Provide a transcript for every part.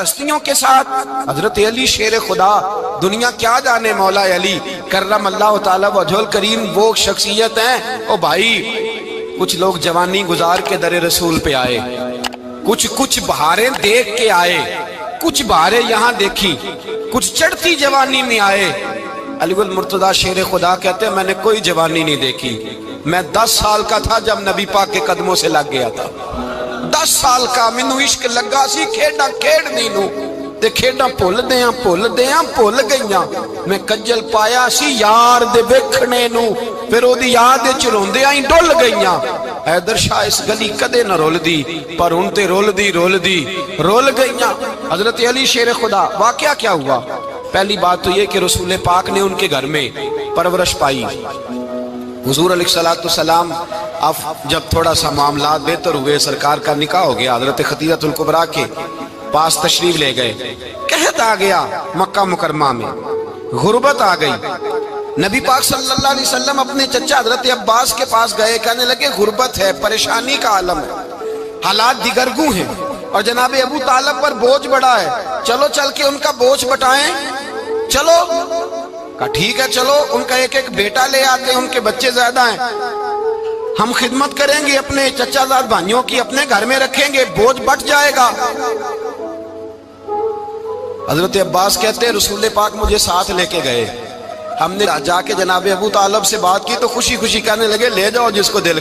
ہستیوں کے ساتھ حضرت علی شیر خدا، دنیا کیا جانے مولا علی کرم اللہ تعالی وجہ الکریم وہ شخصیت ہیں۔ او بھائی کچھ لوگ جوانی گزار کے در رسول پہ آئے، کچھ بہاریں دیکھ کے آئے، کچھ بہاریں یہاں دیکھی، کچھ چڑھتی جوانی میں آئے۔ علی المرتضیٰ شیر خدا کہتے ہیں میں نے کوئی جوانی نہیں دیکھی، میں 10 سال کا تھا جب نبی پاک کے قدموں سے لگ گیا تھا، 10 سال کا مینوں عشق لگا سی، کھیڈا کھیڈ نہیں نو تے کھیڈا بھول گئیاں، میں کجل پایا سی یار دے ویکھنے نو، پھر او دی یاد وچ روندیاں ہی ڈل گئیاں۔ حیدر شاہ اس گلی کدے نہ رول دی، پر ہن تے رول گئیاں۔ حضرت علی شیر خدا، واقعہ کیا ہوا؟ پہلی بات تو یہ کہ رسول پاک نے ان کے گھر میں پرورش پائی۔ حضور علیہ السلام اب جب تھوڑا سا معاملات بہتر ہوئے، سرکار کا نکاح ہو گیا، حضرت خدیجہ الکبریٰ کے پاس تشریف لے گئے۔ قحط آ گیا مکہ مکرمہ میں، غربت آ گئی۔ نبی پاک صلی اللہ علیہ وسلم اپنے چچا حضرت عباس کے پاس گئے، کہنے لگے غربت ہے، پریشانی کا عالم ہے، حالات دیگرگوں ہیں، اور جناب ابو طالب پر بوجھ بڑا ہے، چلو چل کے ان کا بوجھ بٹائیں۔ چلو کہا ٹھیک ہے، چلو ان کا ایک بیٹا لے آتے ہیں، ان کے بچے زیادہ ہیں، ہم خدمت کریں گے اپنے چچا زاد بھائیوں کی، اپنے گھر میں رکھیں گے، بوجھ بٹ جائے گا۔ حضرت عباس کہتے ہیں رسول پاک مجھے ساتھ لے کے گئے، ہم نے جا کے جناب ابو طالب سے بات کی تو خوشی خوشی کہنے لگے لے جاؤ جس کو دل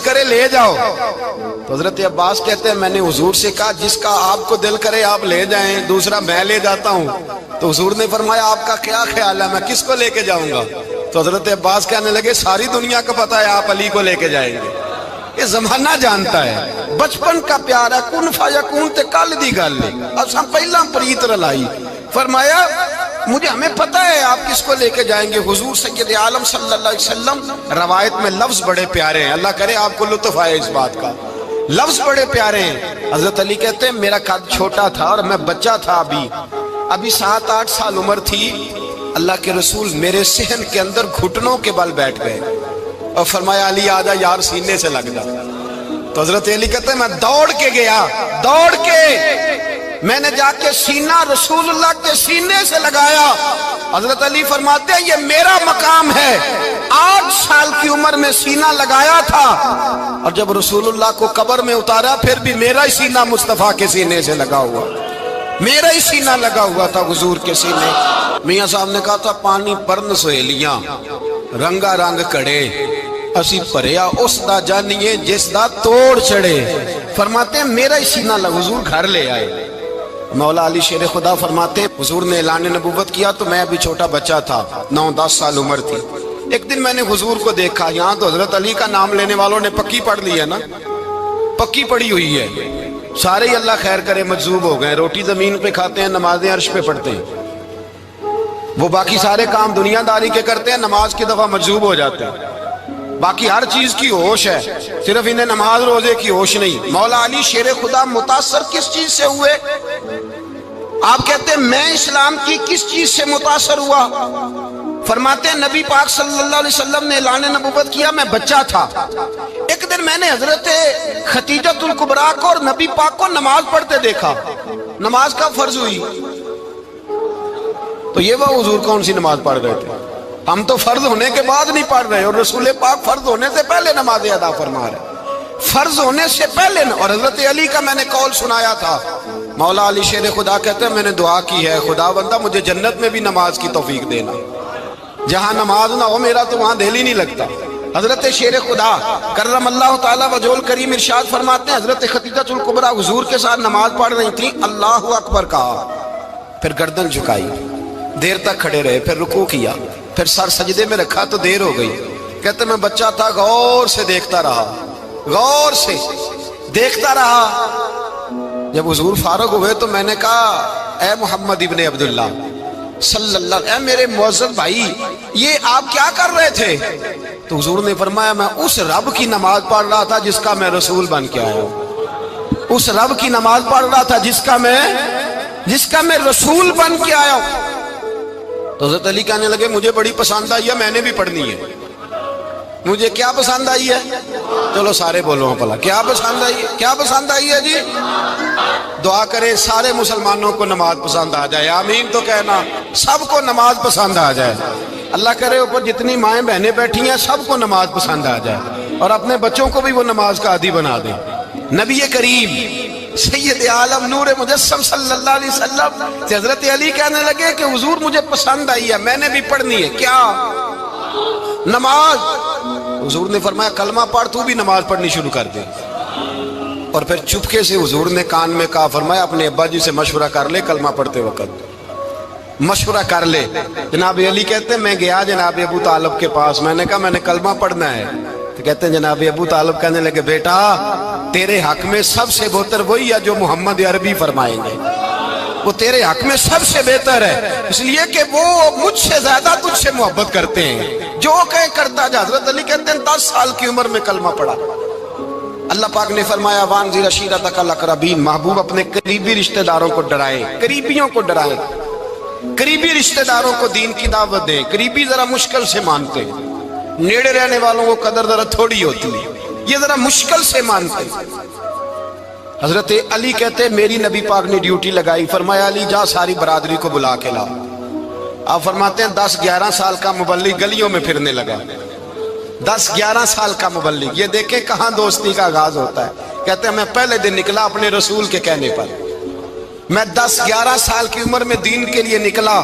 کرے لے جاؤ۔ تو حضرت عباس کہتے ہیں میں نے حضور سے کہا جس کا آپ کو دل کرے آپ لے جائیں، دوسرا میں لے جاتا ہوں۔ تو حضور نے فرمایا آپ کا کیا خیال ہے، میں کس کو لے کے جاؤں گا؟ تو حضرت عباس کہنے لگے ساری دنیا کو پتا ہے آپ علی کو لے کے جائیں گے، یہ زمانہ جانتا ہے، بچپن کا پیار ہے، کن فیکون تے کل دی گل ہے، اساں پہلا پریت رلائی۔ فرمایا مجھے ہمیں پتہ ہے آپ کس کو لے کے جائیں گے۔ حضور سید عالم صلی اللہ علیہ وسلم، روایت میں لفظ بڑے پیارے ہیں، اللہ کرے آپ کو لطف آئے اس بات کا، لفظ بڑے پیارے ہیں۔ حضرت علی کہتے ہیں میرا قد چھوٹا تھا اور میں بچہ تھا، ابھی 7-8 سال عمر تھی، اللہ کے رسول میرے صحن کے اندر گھٹنوں کے بل بیٹھ گئے اور فرمایا علی آجا یار سینے سے لگ جا۔ تو حضرت علی کہتے ہیں میں دوڑ کے گیا، میں نے جا کے سینہ رسول اللہ کے سینے سے لگایا۔ حضرت علی فرماتے ہیں یہ میرا مقام ہے، 8 سال کی عمر میں سینہ لگایا تھا، اور جب رسول اللہ کو قبر میں اتارا پھر بھی میرا ہی سینہ مصطفیٰ کے سینے سے لگا ہوا، میرا ہی سینہ لگا ہوا تھا حضور کے سینے۔ میاں صاحب نے کہا تھا پانی پرن سہیلیاں رنگا رنگ کڑے، اسی پریا اس دا جانیے جس دا توڑ چڑھے۔ فرماتے ہیں میرا ہی سینہ لگا، حضور گھر لے آئے۔ مولا علی شیر خدا فرماتے ہیں حضور نے اعلان نبوت کیا تو میں ابھی چھوٹا بچہ تھا، 9-10 سال عمر تھی۔ ایک دن میں نے حضور کو دیکھا، یہاں تو حضرت علی کا نام لینے والوں نے پکی پڑھ لی ہے نا، پکی پڑھی ہوئی ہے، سارے ہی اللہ خیر کرے مجذوب ہو گئے، روٹی زمین پہ کھاتے ہیں، نمازیں عرش پہ پڑھتے ہیں، وہ باقی سارے کام دنیا داری کے کرتے ہیں، نماز کی دفعہ مجذوب ہو جاتے ہیں، باقی ہر چیز کی ہوش ہے، صرف انہیں نماز روزے کی ہوش نہیں۔ مولا علی شیر خدا متاثر کس چیز سے ہوئے؟ آپ کہتے ہیں میں اسلام کی کس چیز سے متاثر ہوا؟ فرماتے ہیں نبی پاک صلی اللہ علیہ وسلم نے اعلان نبوت کیا، میں بچہ تھا، ایک دن میں نے حضرت خدیجہ الکبریٰ کو اور نبی پاک کو نماز پڑھتے دیکھا، نماز کا فرض ہوئی تو یہ وہ حضور کون سی نماز پڑھ رہے تھے؟ ہم تو فرض ہونے کے بعد نہیں پڑھ رہے، اور رسول پاک فرض ہونے سے پہلے نماز ادا فرما رہے، فرض ہونے سے پہلے۔ اور حضرت علی کا میں نے قول سنایا تھا، مولا علی شیر خدا کہتے ہیں میں نے دعا کی ہے خدا بندہ مجھے جنت میں بھی نماز کی توفیق دینا، جہاں نماز نہ ہو میرا تو وہاں دل ہی نہیں لگتا۔ حضرت شیر خدا کرم اللہ تعالی وجہ الکریم ارشاد فرماتے ہیں حضرت خدیجہ الکبریٰ حضور کے ساتھ نماز پڑھ رہی تھی، اللہ اکبر کہا، پھر گردن جھکائی، دیر تک کھڑے رہے، پھر رکوع کیا، پھر سر سجدے میں رکھا تو دیر ہو گئی۔ کہتے میں بچہ تھا، غور سے دیکھتا رہا، غور سے دیکھتا رہا۔ جب حضور فارغ ہوئے تو میں نے کہا اے محمد ابن عبداللہ صلی اللہ، اے میرے معزز بھائی یہ آپ کیا کر رہے تھے؟ تو حضور نے فرمایا میں اس رب کی نماز پڑھ رہا تھا جس کا میں رسول بن کے آیا ہوں، اس رب کی نماز پڑھ رہا تھا جس کا میں رسول بن کے آیا ہوں۔ تو حضرت علی کہنے لگے مجھے بڑی پسند آئی ہے، میں نے بھی پڑھنی ہے، مجھے کیا پسند آئی ہے؟ چلو سارے بولو پلا کیا پسند آئی ہے؟ کیا پسند آئی ہے جی؟ دعا کریں سارے مسلمانوں کو نماز پسند آ جائے، آمین تو کہنا، سب کو نماز پسند آ جائے۔ اللہ کرے اوپر جتنی مائیں بہنیں بیٹھی ہیں سب کو نماز پسند آ جائے، اور اپنے بچوں کو بھی وہ نماز کا عادی بنا دیں۔ نبی کریم سید عالم نور مجسم صلی اللہ علیہ وسلم سے حضرت علی کہنے لگے کہ حضور مجھے پسند آئی ہے، میں نے بھی پڑھنی ہے۔ کیا؟ نماز۔ حضور نے فرمایا کلمہ پڑھ، تو بھی نماز پڑھنی شروع کر دے۔ اور پھر چپکے سے حضور نے کان میں کہا، فرمایا اپنے ابا جی سے مشورہ کر لے کلمہ پڑھتے وقت، مشورہ کر لے۔ جناب علی کہتے ہیں میں گیا جناب ابو طالب کے پاس، میں نے کہا میں نے کلمہ پڑھنا ہے، تو کہتے ہیں جناب ابو طالب کہنے لگے بیٹا تیرے حق میں سب سے بہتر وہی ہے جو محمد عربی فرمائیں گے، وہ تیرے حق میں سب سے بہتر ہے، اس لیے کہ وہ مجھ سے زیادہ تجھ سے محبت کرتے ہیں، جو کہیں کرتا جا۔ حضرت علی کہتے ہیں 10 سال کی عمر میں کلمہ پڑھا۔ اللہ پاک نے فرمایا وانذر عشیرتک الاقربین، محبوب اپنے قریبی رشتہ داروں کو ڈرائیں، قریبیوں کو ڈرائیں، قریبی رشتہ داروں کو دین کی دعوت دیں۔ قریبی ذرا مشکل سے مانتے، نیڑے رہنے والوں کو قدر ذرا تھوڑی ہوتی ہے، یہ ذرا مشکل سے مانتے۔ حضرت علی کہتے ہیں میری نبی پاک نے ڈیوٹی لگائی، فرمایا علی جا ساری برادری کو بلا کے لا۔ آپ فرماتے ہیں 10-11 سال کا مبلغ گلیوں میں پھرنے لگا، 10-11 سال کا مبلغ۔ یہ دیکھیں کہاں دوستی کا آغاز ہوتا ہے۔ کہتے ہیں میں پہلے دن نکلا اپنے رسول کے کہنے پر، میں 10-11 سال کی عمر میں دین کے لیے نکلا،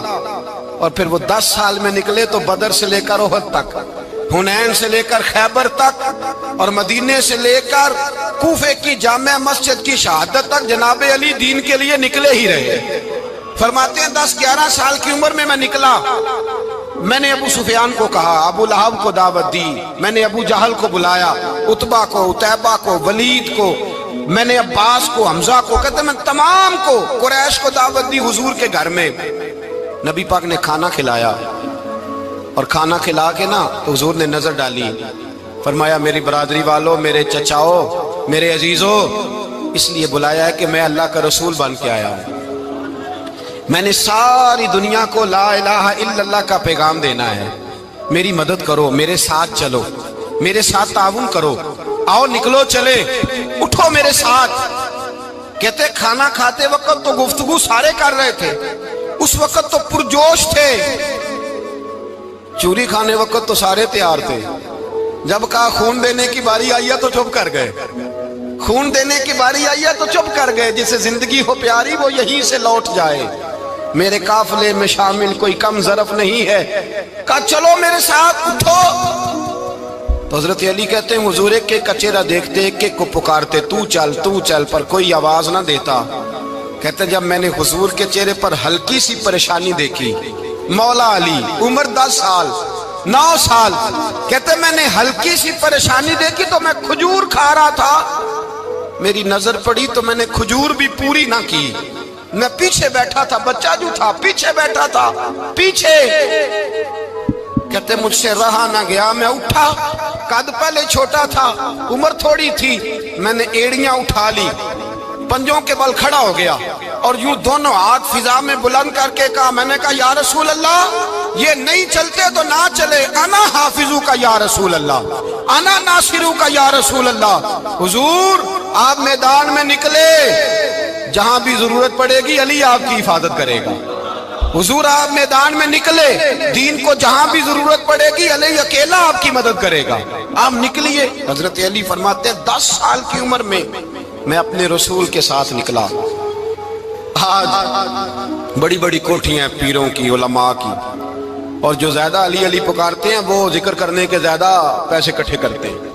اور پھر وہ 10 سال میں نکلے تو بدر سے لے کر احد تک، حنین سے لے کر خیبر تک، اور مدینے سے لے کر کوفے کی جامع مسجد کی شہادت تک جناب علی دین کے لیے نکلے ہی رہے۔ فرماتے ہیں 10-11 سال کی عمر میں نکلا، میں نے ابو سفیان کو کہا، ابو لہب کو دعوت دی، میں نے ابو جہل کو بلایا، عتبہ کو، عتیبہ کو، ولید کو، میں نے عباس کو، حمزہ کو، کہتے میں تمام کو، قریش کو دعوت دی حضور کے گھر میں۔ نبی پاک نے کھانا کھلایا، اور کھانا کھلا کے نا تو حضور نے نظر ڈالی، فرمایا میری برادری والوں، میرے چچاؤ، میرے عزیزوں، اس لیے بلایا ہے کہ میں اللہ کا رسول بن کے آیا ہوں، میں نے ساری دنیا کو لا الہ الا اللہ کا پیغام دینا ہے، میری مدد کرو، میرے ساتھ چلو، میرے ساتھ تعاون کرو، آؤ نکلو چلے، اٹھو میرے ساتھ۔ کہتے کھانا کھاتے وقت تو گفتگو سارے کر رہے تھے، اس وقت تو پرجوش تھے، چوری کھانے وقت تو سارے تیار تھے، جب کہا خون دینے کی باری آئی ہے تو چپ کر گئے، خون دینے کی باری آئی ہے تو چپ کر گئے، جسے زندگی ہو پیاری وہ یہیں سے لوٹ جائے، میرے قافلے میں شامل کوئی کم ظرف نہیں ہے، کہا چلو میرے ساتھ اٹھو۔ تو حضرت علی کہتے ہیں حضور ایک ایک کا چہرہ دیکھتے، ایک ایک کو پکارتے، تو چل، پر کوئی آواز نہ دیتا۔ کہتے ہیں جب میں نے حضور کے چہرے پر ہلکی سی پریشانی دیکھی، مولا علی عمر 10 سال 9 سال، کہتے میں نے ہلکی سی پریشانی دیکھی تو میں کھجور کھا رہا تھا، میری نظر پڑی تو میں نے کھجور بھی پوری نہ کی، میں پیچھے بیٹھا تھا، بچہ جو تھا پیچھے بیٹھا تھا، پیچھے۔ کہتے مجھ سے رہا نہ گیا، میں اٹھا، قد پہلے چھوٹا تھا، عمر تھوڑی تھی، میں نے ایڑیاں اٹھا لی، پنجوں کے بل کھڑا ہو گیا، اور یوں دونوں ہاتھ فضا میں بلند کر کے کہا، میں نے کہا یا رسول اللہ یہ نہیں چلتے تو نہ چلے، انا حافظو کا یا رسول اللہ، انا ناصرو کا یا رسول اللہ۔ حضور آپ میدان میں نکلے، جہاں بھی ضرورت پڑے گی علی آپ کی حفاظت کرے گا۔ حضور آپ میدان میں نکلے، دین کو جہاں بھی ضرورت پڑے گی علی اکیلا آپ کی مدد کرے گا، آپ نکلیے۔ حضرت علی فرماتے ہیں 10 سال کی عمر میں میں اپنے رسول کے ساتھ نکلا۔ آج بڑی بڑی کوٹھیاں پیروں کی، علماء کی، اور جو زیادہ علی علی پکارتے ہیں وہ ذکر کرنے کے زیادہ پیسے اکٹھے کرتے ہیں،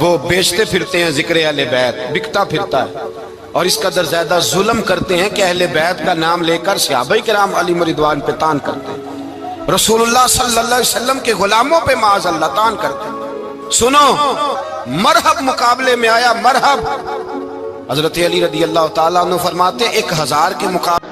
وہ بیچتے پھرتے ہیں ذکر اہل بیت، بکتا پھرتا ہے، اور اس قدر زیادہ ظلم کرتے ہیں کہ اہل بیت کا نام لے کر صحابہ کرام علی رضوان پہ تان کرتے ہیں، رسول اللہ صلی اللہ علیہ وسلم کے غلاموں پہ معاذ اللہ تان کرتے ہیں۔ سنو مرحب مقابلے میں آیا، مرحب۔ حضرت علی رضی اللہ تعالیٰ عنہ فرماتے 1000 کے مقابلے